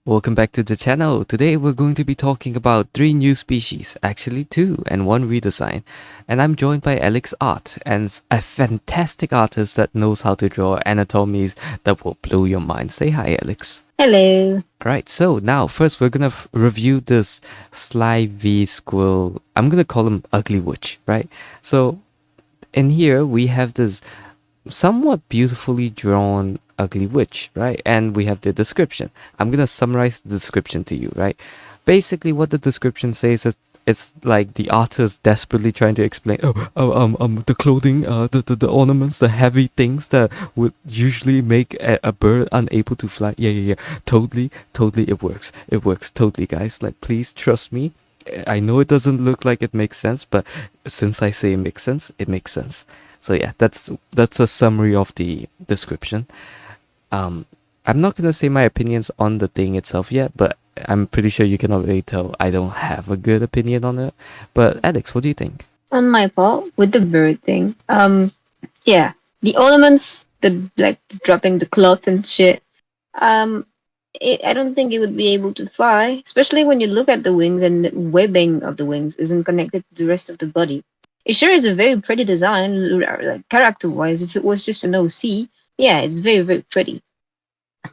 Welcome back to the channel. Today we're going to be talking about 3 new species, actually 2 and 1 redesign. And I'm joined by Alex Art, and a fantastic artist that knows how to draw anatomies that will blow your mind. Say hi, Alex. Hello. Alright, so now first we're gonna review this Sylvesqual. I'm gonna call him Ugly Witch, right? So in here we have this somewhat beautifully drawn ugly witch, right? And we have the description. I'm gonna summarize the description to you, right? Basically, what the description says is it's like the artist desperately trying to explain, the clothing, the ornaments, the heavy things that would usually make a bird unable to fly. Yeah. Totally, it works, totally, guys. Like, please trust me. I know it doesn't look like it makes sense, but since I say it makes sense, it makes sense. So yeah, that's a summary of the description. Um, I'm not gonna say my opinions on the thing itself yet, but I'm pretty sure you can already tell I don't have a good opinion on it. But Alex, what do you think? On my part, with the bird thing, yeah, the ornaments, the like dropping the cloth and shit. Um, I don't think it would be able to fly, especially when you look at the wings and the webbing of the wings isn't connected to the rest of the body. It sure is a very pretty design, like character-wise. If it was just an OC, yeah, it's very pretty.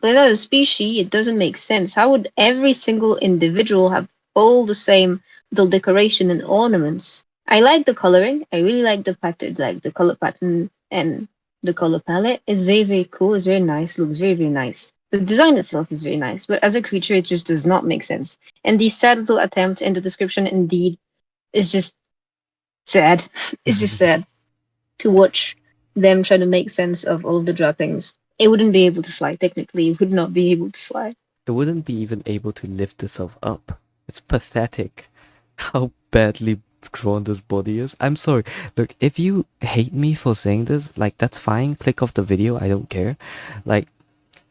But as a species, it doesn't make sense. How would every single individual have all the same little decoration and ornaments? I like the coloring. I really like the pattern, like the color pattern and the color palette. It's very cool. It's very nice. Looks very nice. The design itself is very nice, but as a creature, it just does not make sense. And the sad little attempt in the description, indeed, is just sad. It's just sad to watch them try to make sense of all of the droppings. It wouldn't be able to fly, technically. It would not be able to fly. It wouldn't be even able to lift itself up. It's pathetic how badly drawn this body is. I'm sorry. Look, if you hate me for saying this, like, that's fine. Click off the video. I don't care. Like,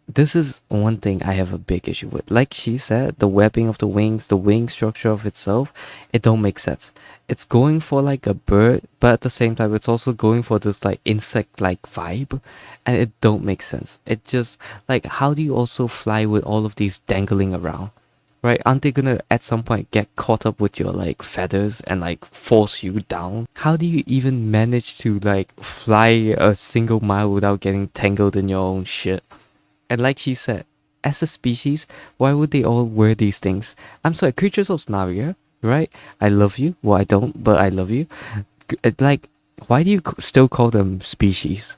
this is one thing I have a big issue with. Like she said, the webbing of the wings, the wing structure of itself, it don't make sense. It's going for like a bird, but at the same time, it's also going for this like insect-like vibe, and it don't make sense. It just like, how do you also fly with all of these dangling around? Right? Aren't they gonna at some point get caught up with your like feathers and like force you down? How do you even manage to like fly a single mile without getting tangled in your own shit? And like she said, as a species, why would they all wear these things? I'm sorry, creatures of Sonaria, right? I love you. Well, I don't, but I love you. Like, why do you still call them species?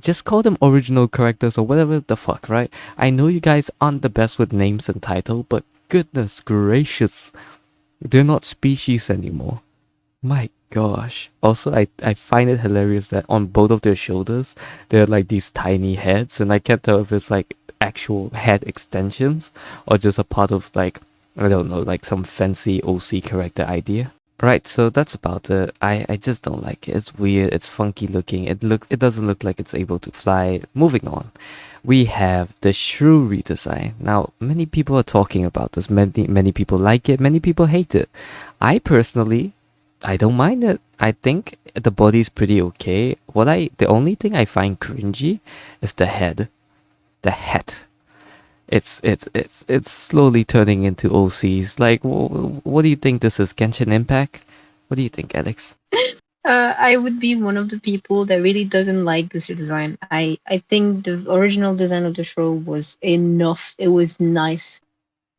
Just call them original characters or whatever the fuck, right? I know you guys aren't the best with names and title, but goodness gracious, they're not species anymore. My gosh. Also, I find it hilarious that on both of their shoulders, there are like these tiny heads, and I can't tell if it's like actual head extensions or just a part of like, I don't know, like some fancy OC character idea. Right, so that's about it. I just don't like it. It's weird, it's funky looking, it doesn't look like it's able to fly. Moving on. We have the Shrew redesign. Now, many people are talking about this. Many people like it, many people hate it. I personally, I don't mind it. I think the body's pretty okay. The only thing I find cringy is the head. The head. It's slowly turning into OCs. Like, what do you think this is? Genshin Impact? What do you think, Alex? I would be one of the people that really doesn't like this design. I think the original design of the show was enough. It was nice,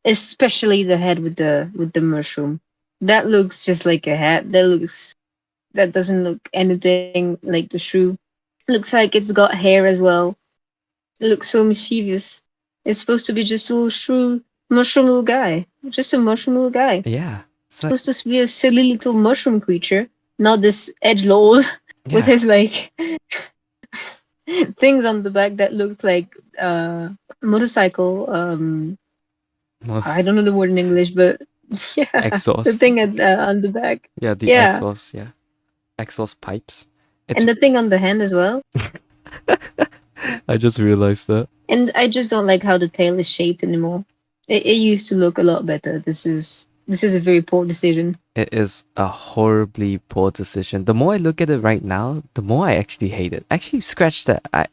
especially the head with the mushroom. That looks just like a hat. That doesn't look anything like the shrew. Looks like it's got hair as well. It looks so mischievous. It's supposed to be just a little shrew mushroom little guy. Just a mushroom little guy. Yeah, it's like, Supposed to be a silly little mushroom creature, not this edge lord with yeah, his like things on the back that looked like motorcycle. I most don't know the word in English, but yeah, the exhaust. thing on the back. Yeah, the Yeah, exhaust. Yeah, exhaust pipes. It's. and the thing on the hand as well. I just realized that. And I just don't like how the tail is shaped anymore. It used to look a lot better. This is a very poor decision. It is a horribly poor decision. The more I look at it right now, the more I actually hate it. Actually, scratch that.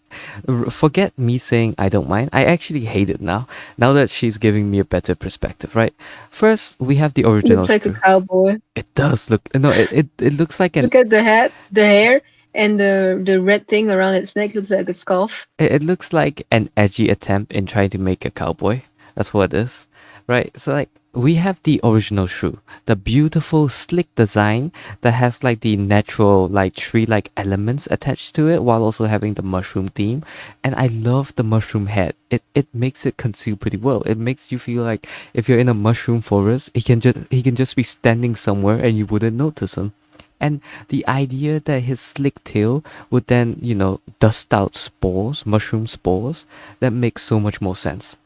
Forget me saying I don't mind. I actually hate it now. Now that she's giving me a better perspective, right? First, we have the original Looks like a Shrew. cowboy. It does look no. It looks like an Look at the hat, the hair, and the red thing around its neck looks like a scarf. it looks like an edgy attempt in trying to make a cowboy. That's what it is, right? So like we have the original Shrew, the beautiful slick design that has like the natural like tree-like elements attached to it while also having the mushroom theme. And I love the mushroom head. It makes it conceal pretty well. It makes you feel like if you're in a mushroom forest, he can just be standing somewhere and you wouldn't notice him. And the idea that his slick tail would then, dust out spores, mushroom spores, that makes so much more sense.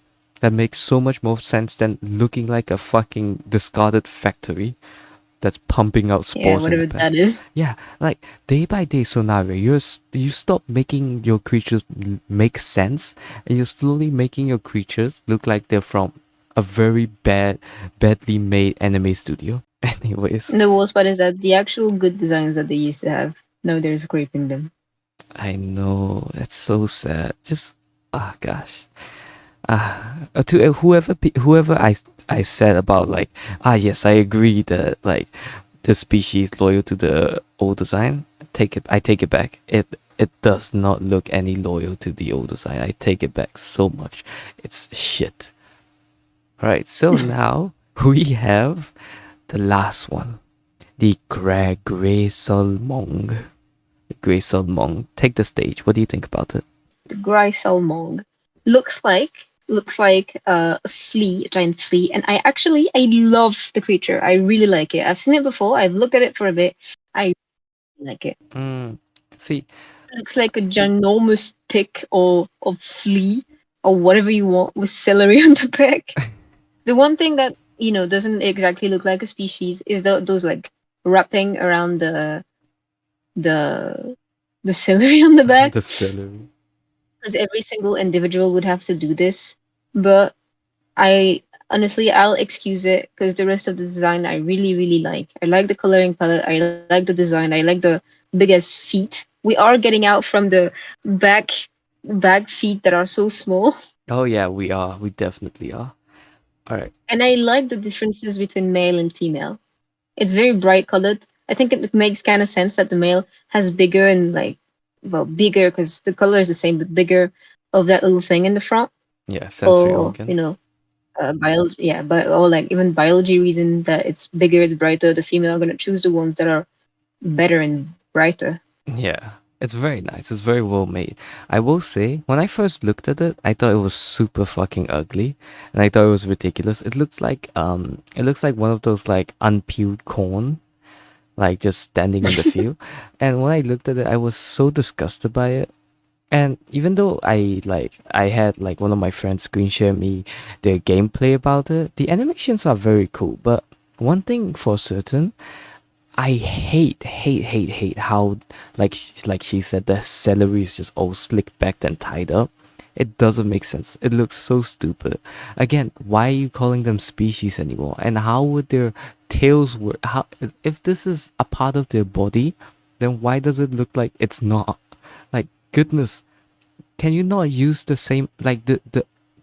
That makes so much more sense than looking like a fucking discarded factory that's pumping out Yeah, spores in the whatever back. that is. Yeah, like day by day Sonaria, you stop making your creatures make sense, and you're slowly making your creatures look like they're from a very badly made anime studio. Anyways, And the worst part is that the actual good designs that they used to have, now they're scraping them. I know that's so sad. Just gosh. To whoever I said about like yes, I agree that like the species loyal to the old design. I take it back. It does not look any loyal to the old design. I take it back so much. It's shit. Right. So now we have the last one, the Grysallmog. Grysallmog. Take the stage. What do you think about it? The Grysallmog looks like a flea, a giant flea, and I love the creature. I really like it. I've seen it before. I've looked at it for a bit. I really like it. Mm, see, It looks like a ginormous tick or flea or whatever you want with celery on the back. The one thing that doesn't exactly look like a species is those like wrapping around the the celery on the back, the celery. because every single individual would have to do this. But I honestly, I'll excuse it because the rest of the design I really really like. I like the coloring palette. I like the design. I like the big ass feet. We are getting out from the back back feet that are so small. Oh yeah, we are. We definitely are. All right. And I like the differences between male and female. It's very bright colored. I think it makes kind of sense that the male has bigger and like, well, bigger because the color is the same, but bigger of that little thing in the front. Yeah, sensory Or organ. biology, yeah, but or like even biology reason that it's bigger, it's brighter. The female are gonna choose the ones that are better and brighter. Yeah. It's very nice. It's very well made. I will say, when I first looked at it, I thought it was super fucking ugly, and I thought it was ridiculous. It looks like one of those like unpeeled corn, like just standing in the field. And when I looked at it, I was so disgusted by it. And even though I had like one of my friends screen share me their gameplay about it, the animations are very cool. But one thing for certain, I hate how like she said the celery is just all slicked back and tied up. It doesn't make sense. It looks so stupid. Again, why are you calling them species anymore? And how would their tails work? How if this is a part of their body, then why does it look like it's not? Like goodness, can you not use the same like the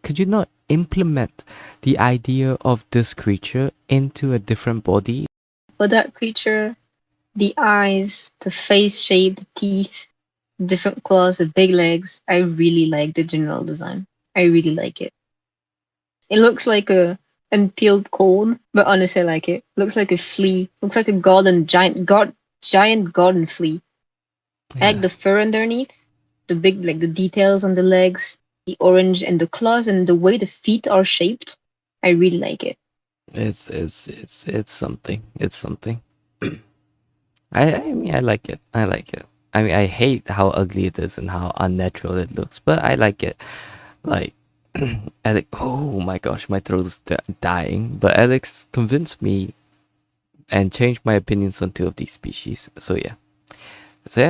could you not implement the idea of this creature into a different body? For that creature, the eyes, the face shape, the teeth, different claws, the big legs. I really like the general design. I really like it. It looks like a unpeeled cone, but honestly, I like it. Looks like a flea. Looks like a giant garden flea. I like Yeah. the fur underneath, the big like the details on the legs, the orange and the claws, and the way the feet are shaped. I really like it. It's something. It's something. I mean I like it. I like it. I mean I hate how ugly it is and how unnatural it looks, but I like it. Like Alex, oh my gosh, my throat is dying. But Alex convinced me and changed my opinions on two of these species. So yeah,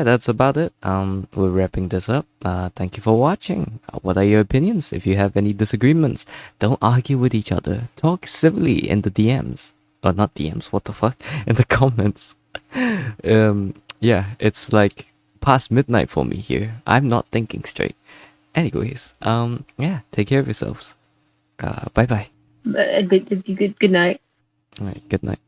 that's about it. We're wrapping this up. Thank you for watching. What are your opinions? If you have any disagreements, don't argue with each other. Talk civilly in the DMs. or not DMs, what the fuck, in the comments. Yeah, it's like past midnight for me here. I'm not thinking straight. Anyways, yeah, take care of yourselves. Bye bye. Good night. All right, good night.